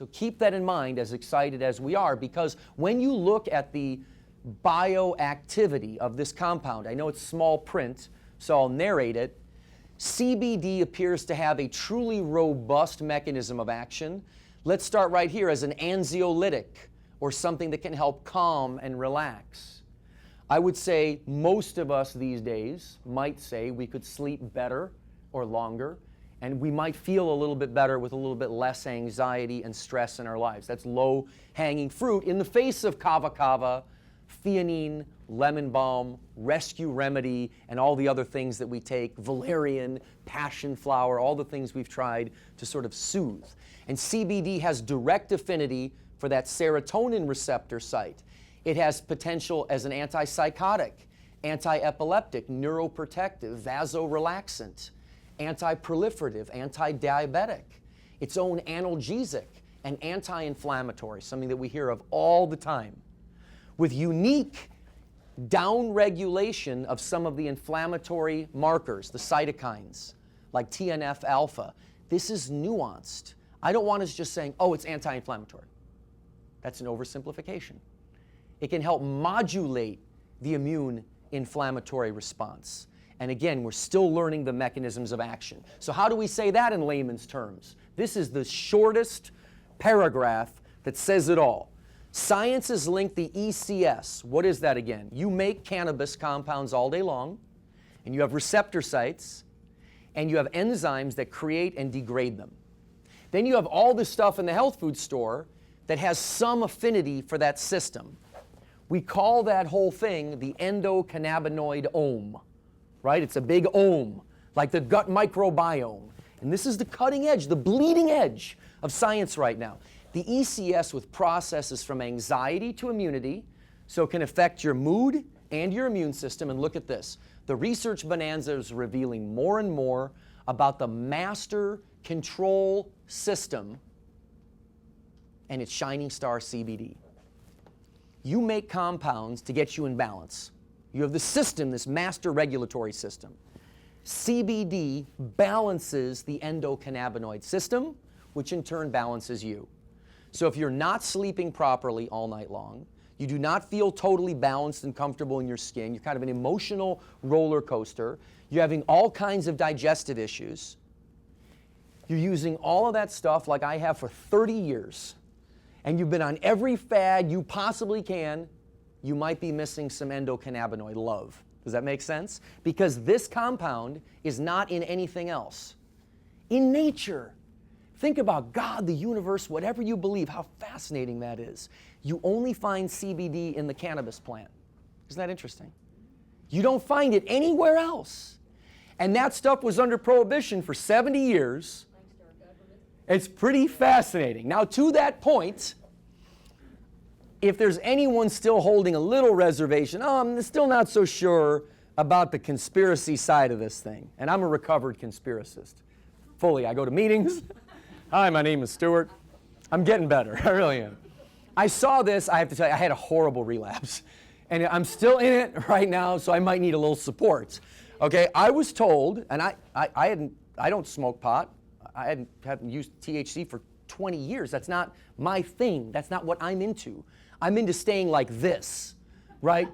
So keep that in mind, as excited as we are, because when you look at the bioactivity of this compound, I know it's small print, so I'll narrate it. CBD appears to have a truly robust mechanism of action. Let's start right here as an anxiolytic, or something that can help calm and relax. I would say most of us these days might say we could sleep better or longer, and we might feel a little bit better with a little bit less anxiety and stress in our lives. That's low-hanging fruit in the face of kava kava, theanine, lemon balm, rescue remedy, and all the other things that we take, valerian, passion flower, all the things we've tried to sort of soothe. And CBD has direct affinity for that serotonin receptor site. It has potential as an antipsychotic, anti-epileptic, neuroprotective, vasorelaxant, anti-proliferative, anti-diabetic, its own analgesic, and anti-inflammatory, something that we hear of all the time, with unique downregulation of some of the inflammatory markers, the cytokines, like TNF-alpha. This is nuanced. I don't want us just saying, oh, it's anti-inflammatory. That's an oversimplification. It can help modulate the immune inflammatory response. And again, we're still learning the mechanisms of action. So how do we say that in layman's terms? This is the shortest paragraph that says it all. Science has linked the ECS. What is that again? You make cannabis compounds all day long, and you have receptor sites, and you have enzymes that create and degrade them. Then you have all this stuff in the health food store that has some affinity for that system. We call that whole thing the endocannabinoid ohm, right? It's a big ohm, like the gut microbiome. And this is the cutting edge, the bleeding edge of science right now. The ECS with processes from anxiety to immunity, so it can affect your mood and your immune system. And look at this. The research bonanza is revealing more and more about the master control system and its shining star CBD. You make compounds to get you in balance. You have the system, this master regulatory system. CBD balances the endocannabinoid system, which in turn balances you. So if you're not sleeping properly all night long, you do not feel totally balanced and comfortable in your skin, you're kind of an emotional roller coaster, you're having all kinds of digestive issues, you're using all of that stuff like I have for 30 years, and you've been on every fad you possibly can, you might be missing some endocannabinoid love. Does that make sense? Because this compound is not in anything else. In nature, think about God, the universe, whatever you believe, how fascinating that is. You only find CBD in the cannabis plant. Isn't that interesting? You don't find it anywhere else. And that stuff was under prohibition for 70 years. It's pretty fascinating. Now, to that point, if there's anyone still holding a little reservation, I'm still not so sure about the conspiracy side of this thing. And I'm a recovered conspiracist. Fully, I go to meetings. Hi, my name is Stuart. I'm getting better, I really am. I saw this, I have to tell you, I had a horrible relapse. And I'm still in it right now, so I might need a little support. Okay, I was told, and I don't smoke pot. I haven't used THC for 20 years. That's not my thing. That's not what I'm into. I'm into staying like this, right?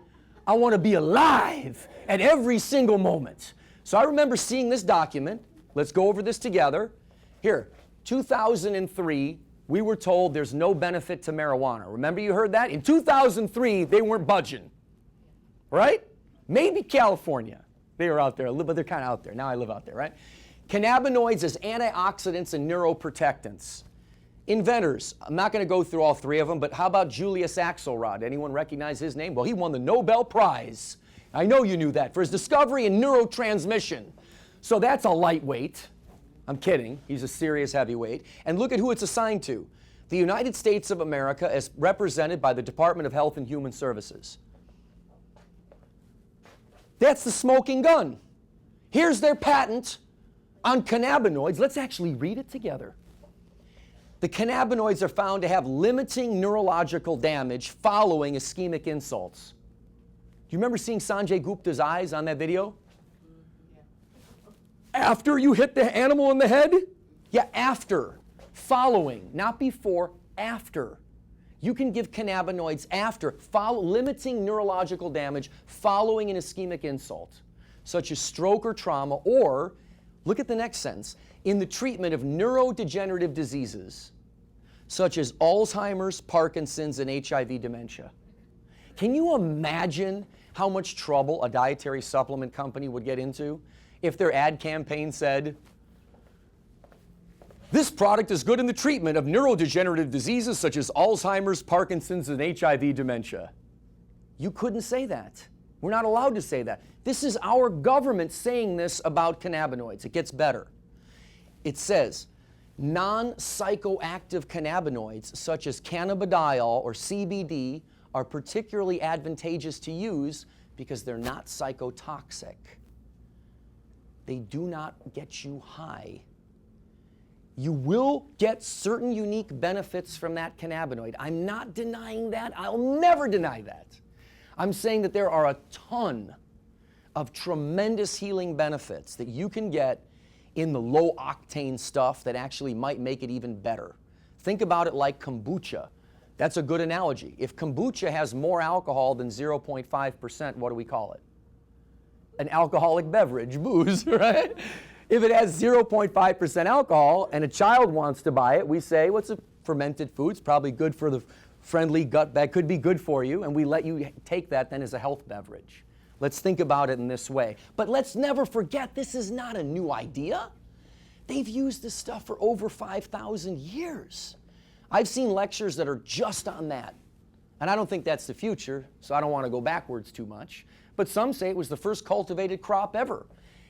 I want to be alive at every single moment. So I remember seeing this document. Let's go over this together. Here, 2003, we were told there's no benefit to marijuana. Remember you heard that? In 2003, they weren't budging, right? Maybe California. They were out there, but they're kind of out there. Now I live out there, right? Cannabinoids as antioxidants and neuroprotectants. Inventors, I'm not going to go through all three of them, but how about Julius Axelrod? Anyone recognize his name? Well, he won the Nobel Prize. I know you knew that, for his discovery in neurotransmission. So that's a lightweight. I'm kidding. He's a serious heavyweight. And look at who it's assigned to. The United States of America as represented by the Department of Health and Human Services. That's the smoking gun. Here's their patent on cannabinoids. Let's actually read it together. The cannabinoids are found to have limiting neurological damage following ischemic insults. Do you remember seeing Sanjay Gupta's eyes on that video? After you hit the animal in the head? Yeah, after. Following, not before, after. You can give cannabinoids after, limiting neurological damage following an ischemic insult, such as stroke or trauma, or, look at the next sentence, in the treatment of neurodegenerative diseases, such as Alzheimer's, Parkinson's, and HIV dementia. Can you imagine how much trouble a dietary supplement company would get into if their ad campaign said, "This product is good in the treatment of neurodegenerative diseases such as Alzheimer's, Parkinson's, and HIV dementia"? You couldn't say that. We're not allowed to say that. This is our government saying this about cannabinoids. It gets better. It says, non-psychoactive cannabinoids such as cannabidiol or CBD are particularly advantageous to use because they're not psychotoxic. They do not get you high. You will get certain unique benefits from that cannabinoid. I'm not denying that. I'll never deny that. I'm saying that there are a ton of tremendous healing benefits that you can get in the low-octane stuff that actually might make it even better. Think about it like kombucha. That's a good analogy. If kombucha has more alcohol than 0.5%, what do we call it? An alcoholic beverage, booze, right? If it has 0.5% alcohol and a child wants to buy it, we say, what's a fermented food? It's probably good for the friendly gut bag, could be good for you, and we let you take that then as a health beverage. Let's think about it in this way. But let's never forget, this is not a new idea. They've used this stuff for over 5,000 years. I've seen lectures that are just on that. And I don't think that's the future, so I don't want to go backwards too much. But some say it was the first cultivated crop ever.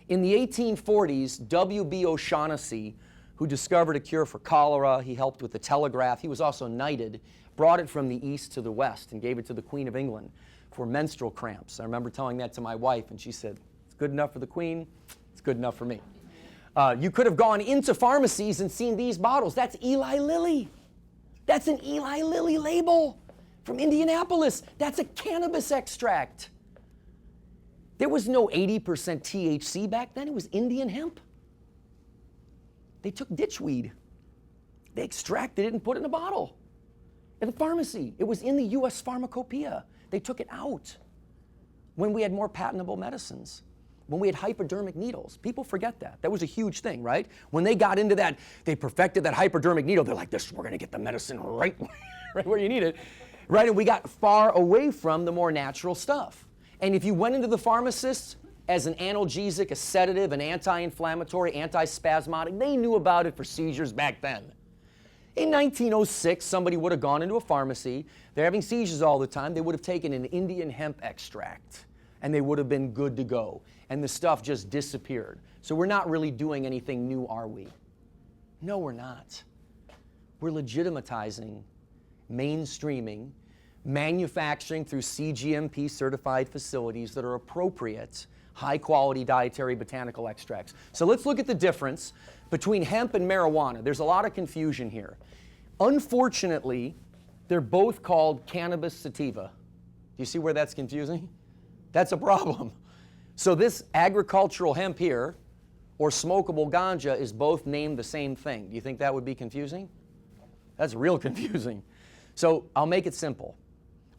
In the 1840s, W.B. O'Shaughnessy, who discovered a cure for cholera, he helped with the telegraph, he was also knighted, brought it from the east to the west and gave it to the Queen of England for menstrual cramps. I remember telling that to my wife, and she said, "It's good enough for the Queen, it's good enough for me." You could have gone into pharmacies and seen these bottles. That's Eli Lilly. That's an Eli Lilly label from Indianapolis. That's a cannabis extract. There was no 80% THC back then. It was Indian hemp. They took ditchweed. They extracted it and put it in a bottle. At the pharmacy, it was in the U.S. Pharmacopoeia. They took it out when we had more patentable medicines, when we had hypodermic needles. People forget that. That was a huge thing, right? When they got into that, they perfected that hypodermic needle. They're like, we're going to get the medicine right where you need it, right? And we got far away from the more natural stuff. And if you went into the pharmacist as an analgesic, a sedative, an anti-inflammatory, anti-spasmodic, they knew about it for seizures back then. In 1906, somebody would have gone into a pharmacy. They're having seizures all the time. They would have taken an Indian hemp extract, and they would have been good to go. And the stuff just disappeared. So we're not really doing anything new, are we? No, we're not. We're legitimatizing, mainstreaming, manufacturing through CGMP certified facilities that are appropriate, high quality dietary botanical extracts. So let's look at the difference between hemp and marijuana. There's a lot of confusion here. Unfortunately, they're both called cannabis sativa. Do you see where that's confusing? That's a problem. So this agricultural hemp here, or smokable ganja, is both named the same thing. Do you think that would be confusing? That's real confusing. So I'll make it simple.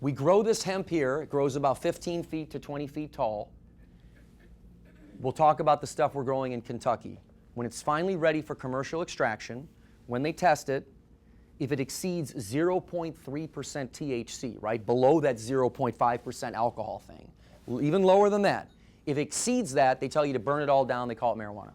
We grow this hemp here. It grows about 15 feet to 20 feet tall. We'll talk about the stuff we're growing in Kentucky. When it's finally ready for commercial extraction, when they test it, if it exceeds 0.3% THC, right, below that 0.5% alcohol thing, even lower than that, if it exceeds that, they tell you to burn it all down. They call it marijuana.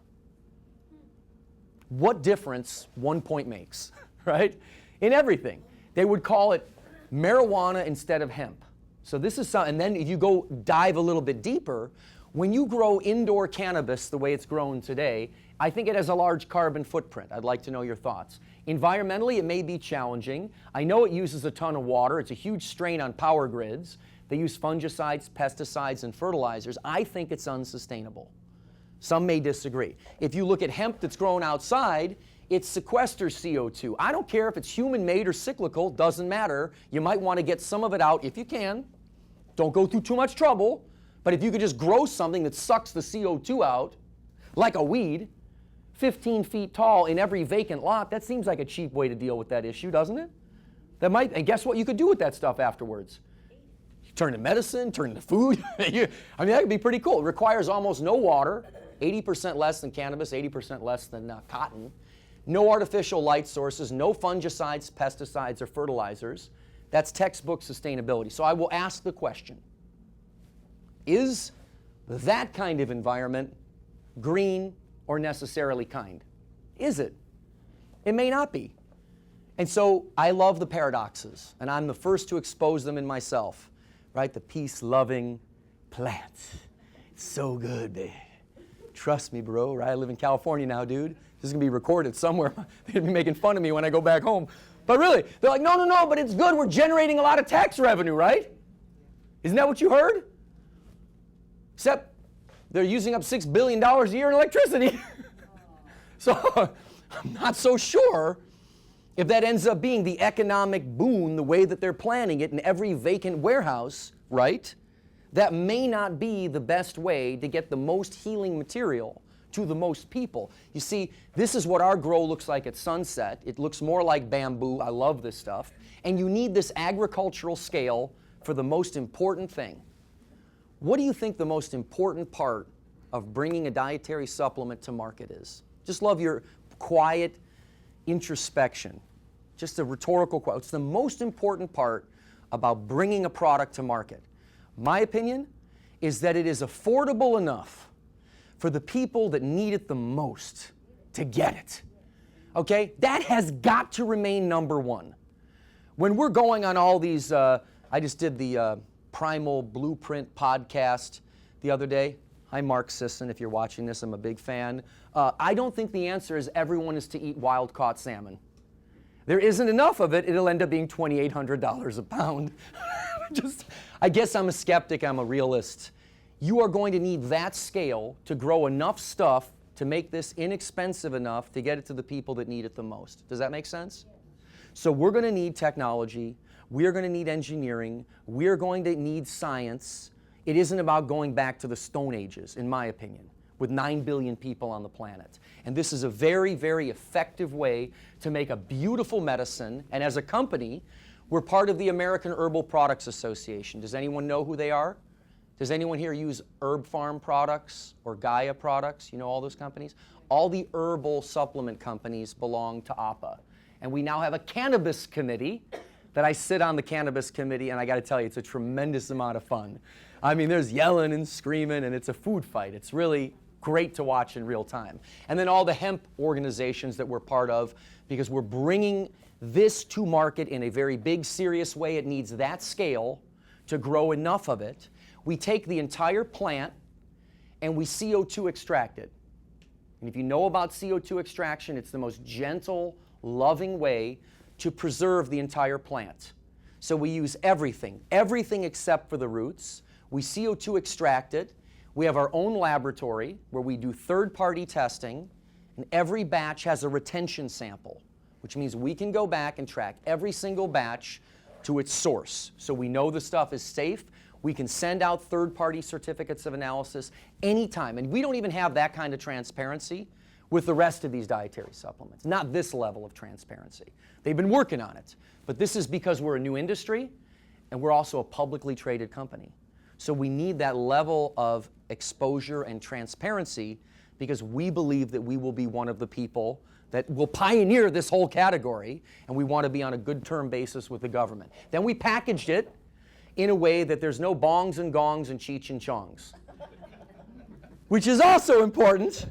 What difference 1 point makes, right? In everything. They would call it marijuana instead of hemp. So this is something, and then if you go dive a little bit deeper, when you grow indoor cannabis the way it's grown today, I think it has a large carbon footprint. I'd like to know your thoughts. Environmentally, it may be challenging. I know it uses a ton of water. It's a huge strain on power grids. They use fungicides, pesticides, and fertilizers. I think it's unsustainable. Some may disagree. If you look at hemp that's grown outside, it sequesters CO2. I don't care if it's human-made or cyclical, doesn't matter. You might want to get some of it out if you can. Don't go through too much trouble. But if you could just grow something that sucks the CO2 out, like a weed, 15 feet tall in every vacant lot, that seems like a cheap way to deal with that issue, doesn't it? And guess what you could do with that stuff afterwards? Turn to medicine, turn to food. I mean, that could be pretty cool. It requires almost no water, 80% less than cannabis, 80% less than cotton. No artificial light sources, no fungicides, pesticides, or fertilizers. That's textbook sustainability. So I will ask the question, is that kind of environment green or necessarily kind? Is it? It may not be. And so I love the paradoxes, and I'm the first to expose them in myself, right? The peace-loving plant. It's so good, babe. Trust me, bro, right? I live in California now, dude. This is going to be recorded somewhere. They're going to be making fun of me when I go back home. But really, they're like, no, but it's good. We're generating a lot of tax revenue, right? Isn't that what you heard? Except they're using up $6 billion a year in electricity. So I'm not so sure if that ends up being the economic boon the way that they're planning it in every vacant warehouse, right? That may not be the best way to get the most healing material to the most people. You see, this is what our grow looks like at sunset. It looks more like bamboo. I love this stuff. And you need this agricultural scale for the most important thing. What do you think the most important part of bringing a dietary supplement to market is? Just love your quiet introspection. Just a rhetorical question. It's the most important part about bringing a product to market. My opinion is that it is affordable enough for the people that need it the most to get it. Okay? That has got to remain number one. When we're going on all these, I just did the Primal Blueprint podcast the other day. Hi, Mark Sisson, if you're watching this, I'm a big fan. I don't think the answer is everyone is to eat wild-caught salmon. There isn't enough of it, it'll end up being $2,800 a pound. I guess I'm a skeptic, I'm a realist. You are going to need that scale to grow enough stuff to make this inexpensive enough to get it to the people that need it the most. Does that make sense? So we're going to need technology, we're going to need engineering, we're going to need science. It isn't about going back to the Stone Ages, in my opinion, with 9 billion people on the planet. And this is a very, very effective way to make a beautiful medicine. And as a company, we're part of the American Herbal Products Association. Does anyone know who they are? Does anyone here use Herb Farm products or Gaia products? You know all those companies? All the herbal supplement companies belong to APA. And we now have a cannabis committee that I sit on the cannabis committee, and I got to tell you, it's a tremendous amount of fun. I mean, there's yelling and screaming, and it's a food fight. It's really great to watch in real time. And then all the hemp organizations that we're part of, because we're bringing this to market in a very big, serious way. It needs that scale to grow enough of it. We take the entire plant and we CO2 extract it. And if you know about CO2 extraction, it's the most gentle, loving way to preserve the entire plant. So we use everything except for the roots. We CO2 extract it. We have our own laboratory where we do third-party testing, and every batch has a retention sample, which means we can go back and track every single batch to its source. So we know the stuff is safe. We can send out third-party certificates of analysis anytime. And we don't even have that kind of transparency with the rest of these dietary supplements. Not this level of transparency. They've been working on it. But this is because we're a new industry, and we're also a publicly traded company. So we need that level of exposure and transparency because we believe that we will be one of the people that will pioneer this whole category, and we want to be on a good term basis with the government. Then we packaged it in a way that there's no bongs and gongs and cheech and chongs, which is also important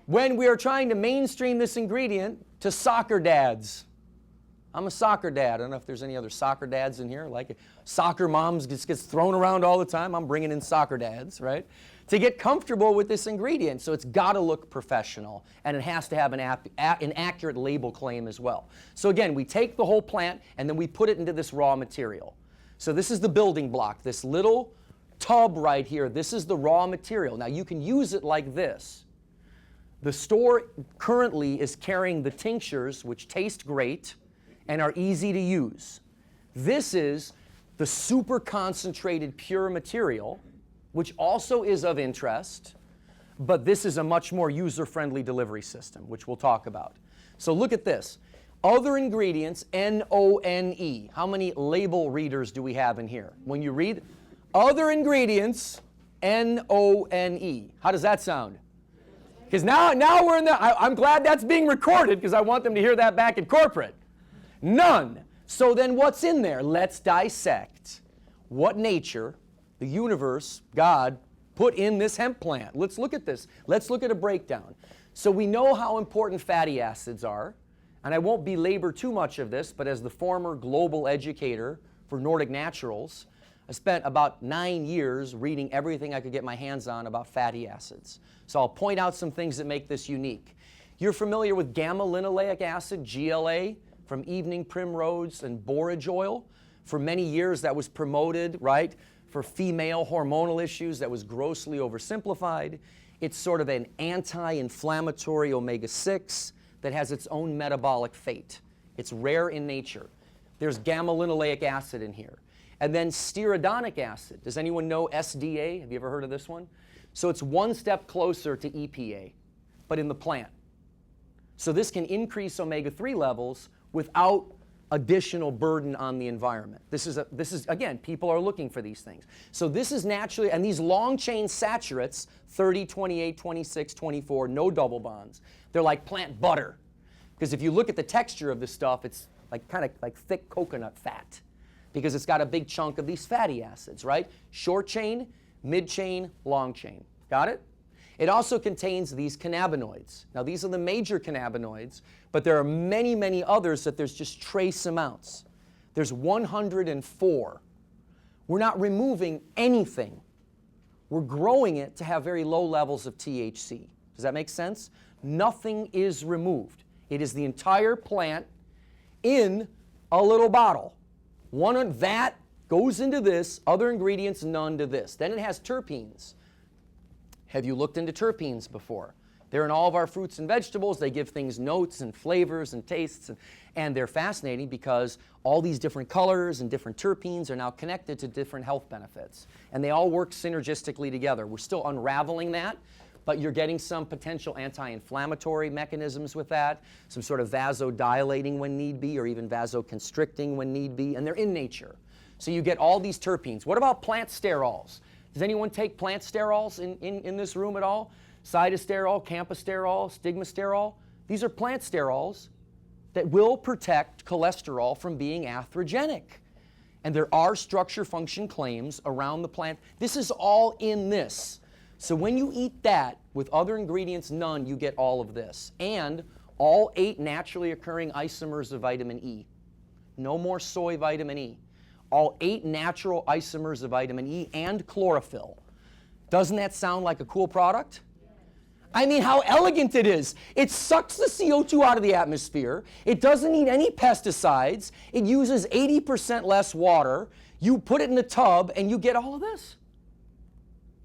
when we are trying to mainstream this ingredient to soccer dads. I'm a soccer dad. I don't know if there's any other soccer dads in here. Like soccer moms just gets thrown around all the time. I'm bringing in soccer dads, right? To get comfortable with this ingredient. So it's got to look professional, and it has to have an accurate label claim as well. So again, we take the whole plant and then we put it into this raw material. So this is the building block, this little tub right here. This is the raw material. Now you can use it like this. The store currently is carrying the tinctures, which taste great and are easy to use. This is the super concentrated pure material, which also is of interest. but this is a much more user-friendly delivery system, which we'll talk about. So look at this. Other ingredients, N-O-N-E. How many label readers do we have in here? When you read other ingredients, N-O-N-E. How does that sound? Because now we're in the, I'm glad that's being recorded because I want them to hear that back at corporate. None. So then what's in there? Let's dissect what nature, the universe, God, put in this hemp plant. Let's look at this. Let's look at a breakdown. So we know how important fatty acids are, and I won't belabor too much of this, but as the former global educator for Nordic Naturals, I spent about 9 years reading everything I could get my hands on about fatty acids. So I'll point out some things that make this unique. You're familiar with gamma-linoleic acid, GLA, from evening primrose and borage oil. For many years that was promoted, right, for female hormonal issues. That was grossly oversimplified. It's sort of an anti-inflammatory omega-6 that has its own metabolic fate. It's rare in nature. There's gamma-linoleic acid in here. And then stearidonic acid. Does anyone know SDA? Have you ever heard of this one? So it's one step closer to EPA, but in the plant. So this can increase omega-3 levels without additional burden on the environment. This is again, people are looking for these things. So this is naturally, and these long-chain saturates, 30, 28, 26, 24, no double bonds. They're like plant butter. Because if you look at the texture of this stuff, it's like kind of like thick coconut fat. Because it's got a big chunk of these fatty acids, right? Short chain, mid chain, long chain. Got it? It also contains these cannabinoids. Now these are the major cannabinoids, but there are many, many others that there's just trace amounts. There's 104. We're not removing anything. We're growing it to have very low levels of THC. Does that make sense? Nothing is removed. It is the entire plant in a little bottle. One of that goes into this, other ingredients, none to this. Then it has terpenes. Have you looked into terpenes before? They're in all of our fruits and vegetables. They give things notes and flavors and tastes, and they're fascinating because all these different colors and different terpenes are now connected to different health benefits. And they all work synergistically together. We're still unraveling that, but you're getting some potential anti-inflammatory mechanisms with that, some sort of vasodilating when need be, or even vasoconstricting when need be, and they're in nature. So you get all these terpenes. What about plant sterols? Does anyone take plant sterols in this room at all? Cytosterol, camphosterol, stigmasterol. These are plant sterols that will protect cholesterol from being atherogenic. And there are structure-function claims around the plant. This is all in this. So when you eat that with other ingredients, none, you get all of this. And all 8 naturally occurring isomers of vitamin E. No more soy vitamin E. All 8 natural isomers of vitamin E and chlorophyll. Doesn't that sound like a cool product? I mean, how elegant it is. It sucks the CO2 out of the atmosphere. It doesn't need any pesticides. It uses 80% less water. You put it in a tub and you get all of this.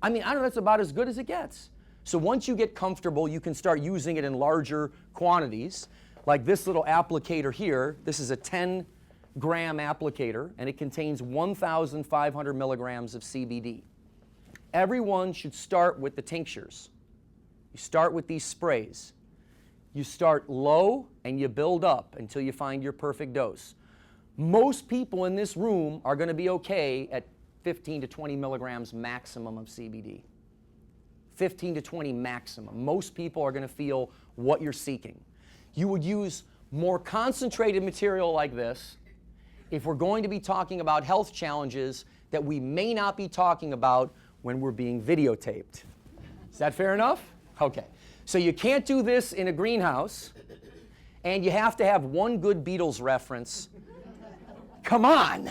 I mean, I don't know, that's about as good as it gets. So once you get comfortable, you can start using it in larger quantities. Like this little applicator here. This is a 10-gram applicator, and it contains 1,500 milligrams of CBD. Everyone should start with the tinctures. You start with these sprays. You start low and you build up until you find your perfect dose. Most people in this room are going to be okay at 15 to 20 milligrams maximum of CBD. 15 to 20 maximum. Most people are going to feel what you're seeking. You would use more concentrated material like this if we're going to be talking about health challenges that we may not be talking about when we're being videotaped. Is that fair enough? Okay. So you can't do this in a greenhouse, and you have to have one good Beatles reference. Come on!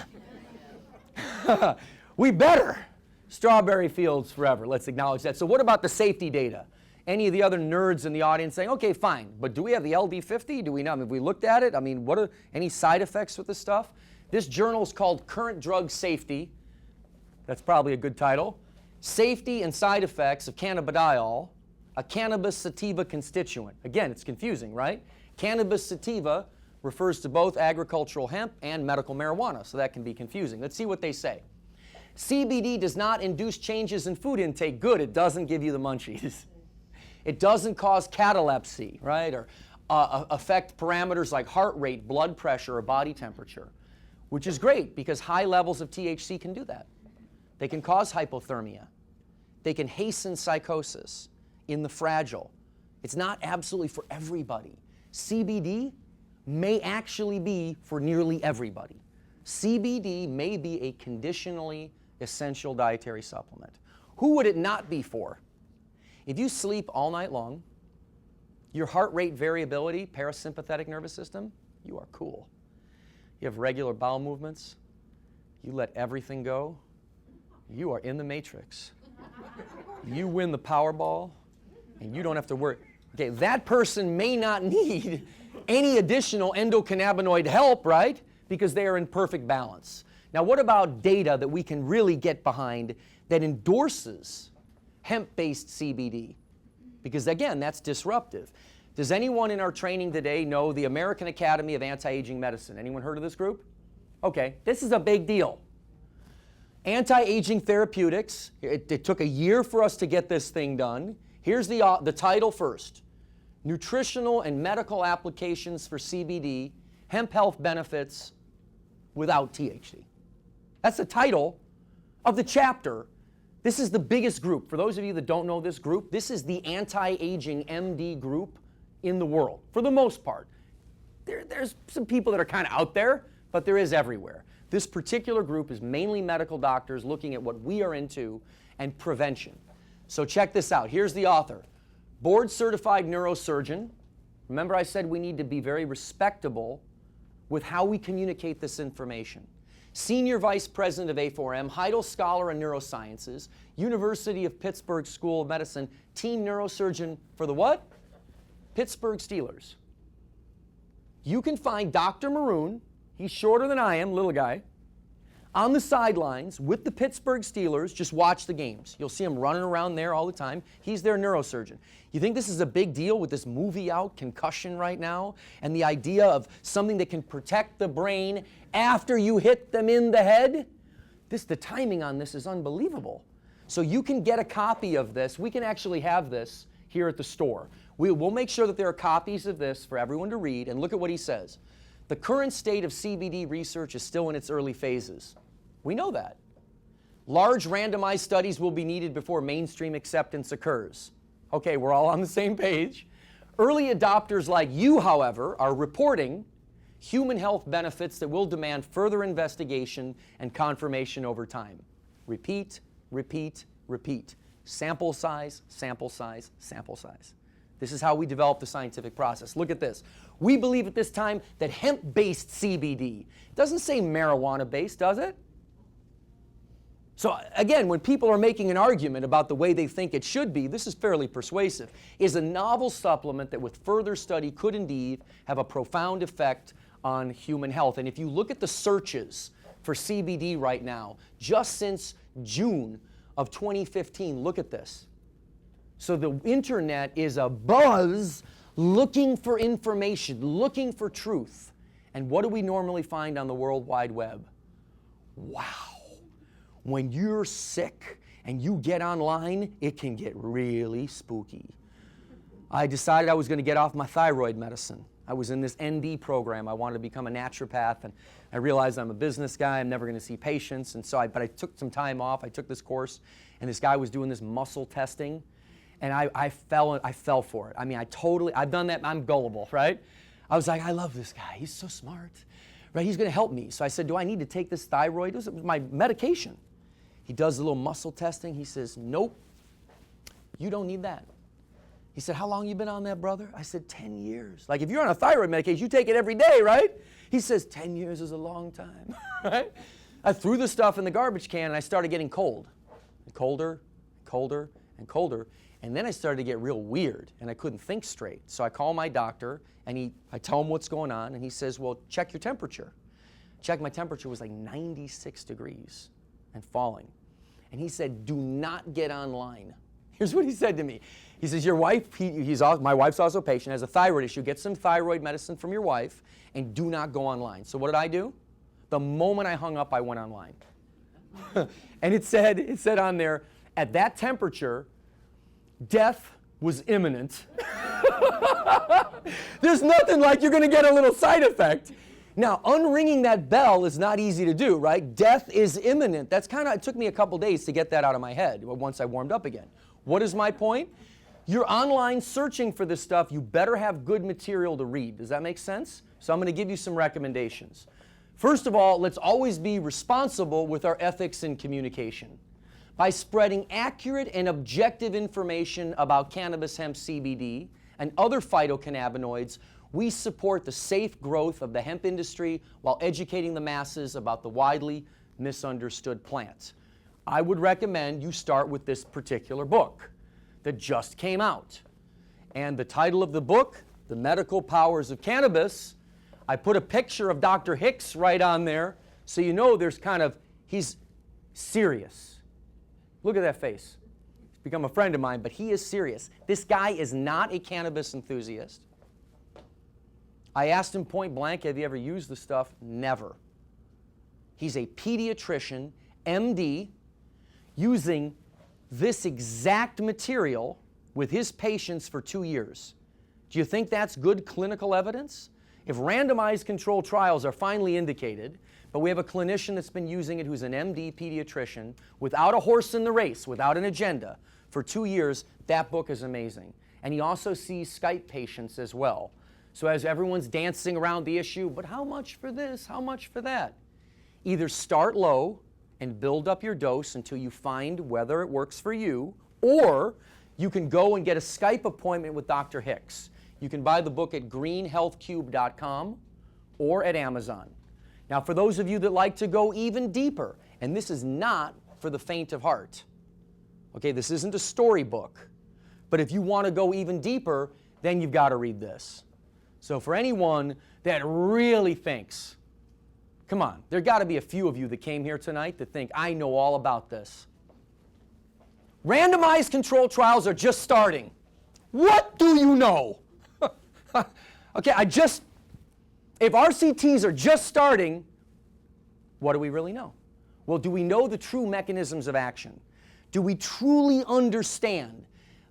We better. Strawberry fields forever. Let's acknowledge that. So what about the safety data? Any of the other nerds in the audience saying, okay, fine, but do we have the LD50? Do we know? I mean, have we looked at it? I mean, what are any side effects with this stuff? This journal is called Current Drug Safety. That's probably a good title. Safety and side effects of cannabidiol, a cannabis sativa constituent. Again, it's confusing, right? Cannabis sativa refers to both agricultural hemp and medical marijuana, so that can be confusing. Let's see what they say. CBD does not induce changes in food intake. Good, it doesn't give you the munchies. It doesn't cause catalepsy, right? Or affect parameters like heart rate, blood pressure, or body temperature, which is great because high levels of THC can do that. They can cause hypothermia. They can hasten psychosis in the fragile. It's not absolutely for everybody. CBD may actually be for nearly everybody. CBD may be a conditionally essential dietary supplement. Who would it not be for? If you sleep all night long, your heart rate variability, parasympathetic nervous system, you are cool. You have regular bowel movements, you let everything go, you are in the matrix. You win the Powerball, and you don't have to worry. Okay, that person may not need any additional endocannabinoid help, right? Because they are in perfect balance. Now, what about data that we can really get behind that endorses hemp-based CBD? Because again, that's disruptive. Does anyone in our training today know the American Academy of Anti-Aging Medicine? Anyone heard of this group? Okay, this is a big deal. Anti-aging therapeutics, it took a year for us to get this thing done. Here's the title first. Nutritional and medical applications for CBD, hemp health benefits without THC. That's the title of the chapter. This is the biggest group. For those of you that don't know this group, this is the anti-aging MD group in the world, for the most part. There's some people that are kind of out there, but there is everywhere. This particular group is mainly medical doctors looking at what we are into and prevention. So check this out. Here's the author. Board-certified neurosurgeon. Remember I said we need to be very respectable with how we communicate this information. Senior Vice President of A4M, Heidel Scholar in Neurosciences, University of Pittsburgh School of Medicine, team neurosurgeon for the what? Pittsburgh Steelers. You can find Dr. Maroon, he's shorter than I am, little guy, on the sidelines with the Pittsburgh Steelers. Just watch the games. You'll see him running around there all the time. He's their neurosurgeon. You think this is a big deal with this movie out, Concussion, right now, and the idea of something that can protect the brain after you hit them in the head? The timing on this is unbelievable. So you can get a copy of this. We can actually have this here at the store. We'll make sure that there are copies of this for everyone to read, and look at what he says. The current state of CBD research is still in its early phases. We know that. Large randomized studies will be needed before mainstream acceptance occurs. Okay, we're all on the same page. Early adopters like you, however, are reporting human health benefits that will demand further investigation and confirmation over time. Repeat, repeat, repeat. Sample size, sample size, sample size. This is how we develop the scientific process. Look at this. We believe at this time that hemp-based CBD, it doesn't say marijuana-based, does it? So again, when people are making an argument about the way they think it should be, this is fairly persuasive, is a novel supplement that with further study could indeed have a profound effect on human health. And if you look at the searches for CBD right now, just since June of 2015, look at this. So the internet is abuzz looking for information, looking for truth. And what do we normally find on the World Wide Web? Wow. When you're sick and you get online, it can get really spooky. I decided I was going to get off my thyroid medicine. I was in this ND program. I wanted to become a naturopath, and I realized I'm a business guy. I'm never going to see patients. And so but I took some time off. I took this course, and this guy was doing this muscle testing. And I fell for it. I mean, I've done that. I'm gullible, right? I was like, I love this guy. He's so smart, right? He's going to help me. So I said, do I need to take this thyroid? It was my medication. He does a little muscle testing. He says, nope, you don't need that. He said, how long you been on that, brother? I said, 10 years. Like, if you're on a thyroid medication, you take it every day, right? He says, 10 years is a long time, right? I threw the stuff in the garbage can, and I started getting cold. Colder, colder, and colder. And then I started to get real weird, and I couldn't think straight. So I call my doctor, and I tell him what's going on, and he says, well, check your temperature. Check, my temperature was like 96 degrees and falling. And he said, do not get online. Here's what he said to me. He says, your wife, my wife's also a patient, has a thyroid issue. Get some thyroid medicine from your wife, and do not go online. So what did I do? The moment I hung up, I went online. And it said on there, at that temperature, death was imminent. There's nothing like you're going to get a little side effect. Now, unringing that bell is not easy to do, right? Death is imminent. That's kind of, it took me a couple days to get that out of my head once I warmed up again. What is my point? You're online searching for this stuff. You better have good material to read. Does that make sense? So I'm going to give you some recommendations. First of all, let's always be responsible with our ethics in communication. By spreading accurate and objective information about cannabis, hemp, CBD, and other phytocannabinoids, we support the safe growth of the hemp industry while educating the masses about the widely misunderstood plant. I would recommend you start with this particular book that just came out. And the title of the book, The Medical Powers of Cannabis, I put a picture of Dr. Hicks right on there, so you know there's kind of, he's serious. Look at that face. He's become a friend of mine, but he is serious. This guy is not a cannabis enthusiast. I asked him point blank, have you ever used the stuff? Never. He's a pediatrician, MD, using this exact material with his patients for 2 years. Do you think that's good clinical evidence? If randomized controlled trials are finally indicated, but we have a clinician that's been using it who's an MD pediatrician without a horse in the race, without an agenda, for 2 years, that book is amazing. And he also sees Skype patients as well. So as everyone's dancing around the issue, but how much for this, how much for that? Either start low and build up your dose until you find whether it works for you, or you can go and get a Skype appointment with Dr. Hicks. You can buy the book at greenhealthcube.com or at Amazon. Now, for those of you that like to go even deeper, and this is not for the faint of heart, okay, this isn't a storybook, but if you want to go even deeper, then you've got to read this. So for anyone that really thinks, come on, there got to be a few of you that came here tonight that think, I know all about this. Randomized controlled trials are just starting. What do you know? Okay, if RCTs are just starting, what do we really know? Well, do we know the true mechanisms of action? Do we truly understand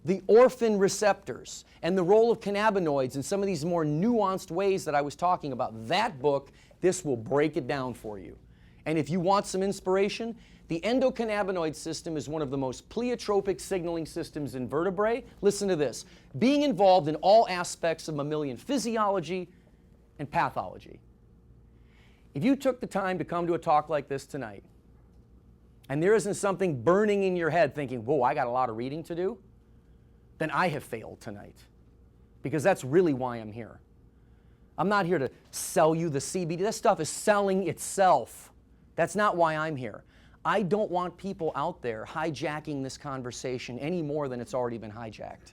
the orphan receptors and the role of cannabinoids in some of these more nuanced ways that I was talking about? That book, this will break it down for you. And if you want some inspiration, the endocannabinoid system is one of the most pleiotropic signaling systems in vertebrae. Listen to this. Being involved in all aspects of mammalian physiology and pathology. If you took the time to come to a talk like this tonight, and there isn't something burning in your head thinking, whoa, I got a lot of reading to do, then I have failed tonight. Because that's really why I'm here. I'm not here to sell you the CBD. That stuff is selling itself. That's not why I'm here. I don't want people out there hijacking this conversation any more than it's already been hijacked.